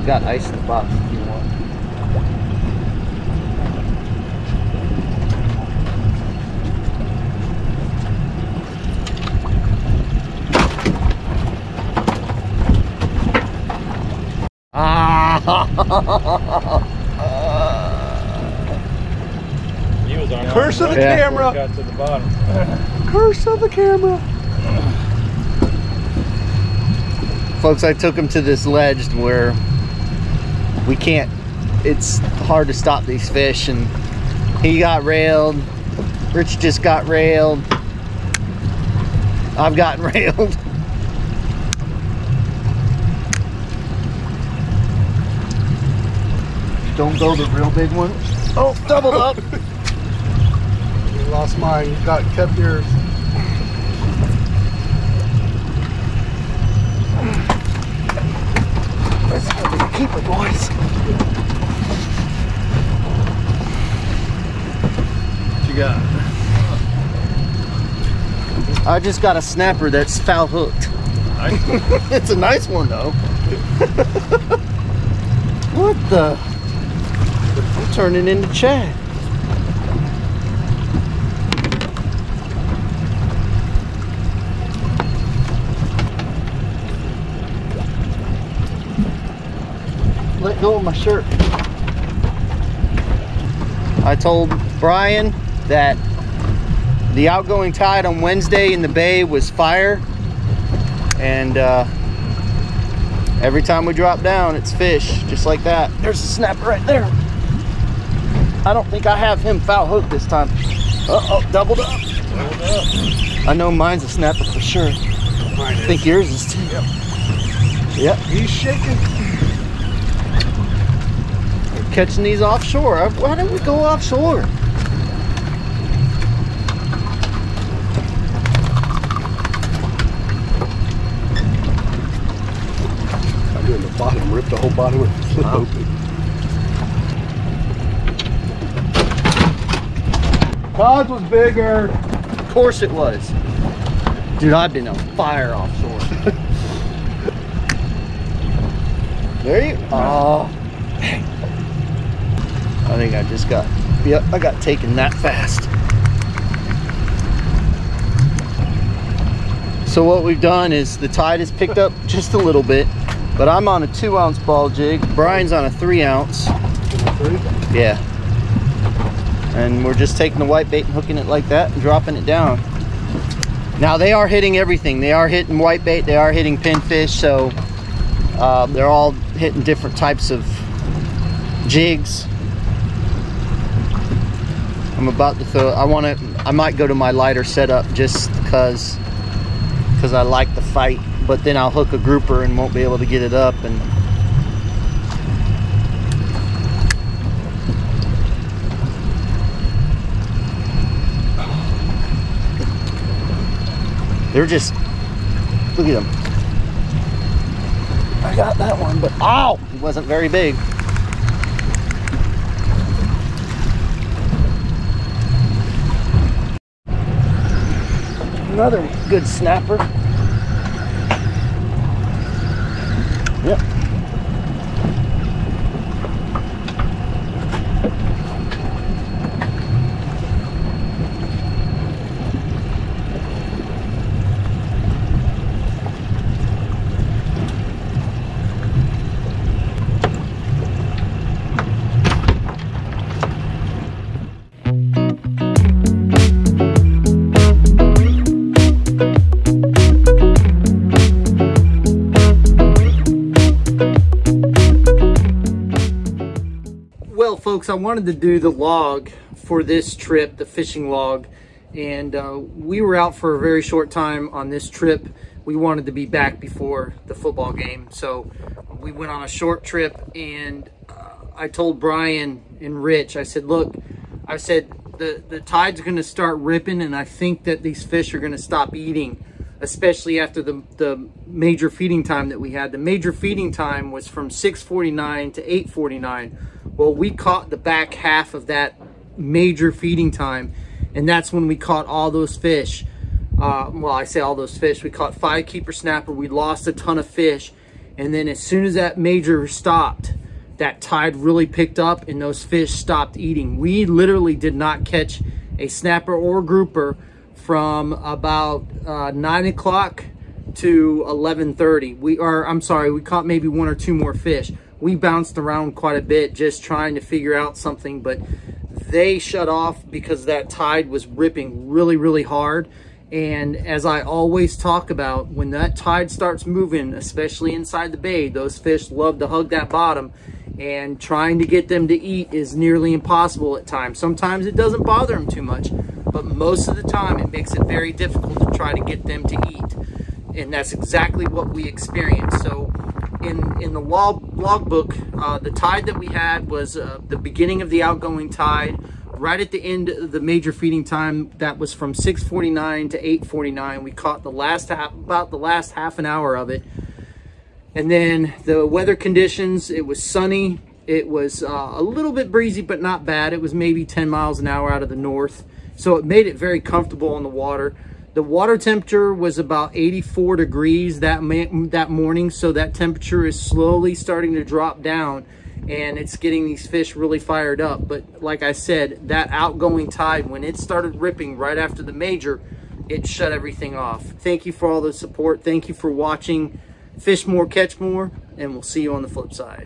Got ice in the box if you want. He was on Curse of the camera. Got to the bottom. Curse of the camera. Folks, I took him to this ledge where we can't, it's hard to stop these fish, and he got railed. Rich just got railed. I've gotten railed. Don't go the real big one. Oh, doubled up. You lost mine. You kept yours. Let's keep it, boys. What you got? I just got a snapper that's foul hooked. Nice. It's a nice one though. What the? I'm turning into Chad. Let go of my shirt. I told Brian that the outgoing tide on Wednesday in the bay was fire, and every time we drop down it's fish, just like that. There's a snapper right there. I don't think I have him foul hooked this time. Uh-oh, doubled up. Doubled up. I know mine's a snapper for sure. Mine I think yours is too. Yep. Yep. He's shaking. Catching these offshore. Why don't we go offshore? I'm doing the bottom. Rip the whole bottom of the flip open. Todd's was bigger. Of course it was. Dude, I've been on fire offshore. There you oh. I think I just got, yep, I got taken that fast. So what we've done is the tide has picked up just a little bit, but I'm on a 2-ounce ball jig. Brian's on a 3-ounce. Yeah. And we're just taking the white bait and hooking it like that and dropping it down. Now they are hitting everything. They are hitting white bait, they are hitting pinfish, so they're all hitting different types of jigs. I'm about to throw, I might go to my lighter setup just because I like the fight, but then I'll hook a grouper and won't be able to get it up. And they're just, look at them. I got that one, but ow, it wasn't very big. Another good snapper. Yep. Well, folks, I wanted to do the log for this trip, the fishing log, and we were out for a very short time on this trip. We wanted to be back before the football game, so we went on a short trip, and I told Brian and Rich, I said, look, I said, the tide's going to start ripping, and I think that these fish are going to stop eating, especially after the major feeding time that we had. The major feeding time was from 6:49 to 8:49. Well, we caught the back half of that major feeding time, and that's when we caught all those fish. Well, I say all those fish. We caught 5 keeper snapper. We lost a ton of fish, And then as soon as that major stopped, that tide really picked up and those fish stopped eating. We literally did not catch a snapper or grouper from about 9 o'clock to 11:30. We caught maybe 1 or 2 more fish. We bounced around quite a bit just trying to figure out something, but they shut off because that tide was ripping really, really hard. And as I always talk about, when that tide starts moving, especially inside the bay, those fish love to hug that bottom, and trying to get them to eat is nearly impossible at times. Sometimes it doesn't bother them too much, but most of the time it makes it very difficult to try to get them to eat. And that's exactly what we experienced. So in the logbook, the tide that we had was the beginning of the outgoing tide, right at the end of the major feeding time. That was from 6:49 to 8:49. We caught about the last half an hour of it. And then the weather conditions, it was sunny. It was a little bit breezy, but not bad. It was maybe 10 miles an hour out of the north. So it made it very comfortable on the water. The water temperature was about 84 degrees that morning. So that temperature is slowly starting to drop down, and it's getting these fish really fired up. But like I said, that outgoing tide, when it started ripping right after the major, it shut everything off. Thank you for all the support. Thank you for watching Fish More, Catch More, and we'll see you on the flip side.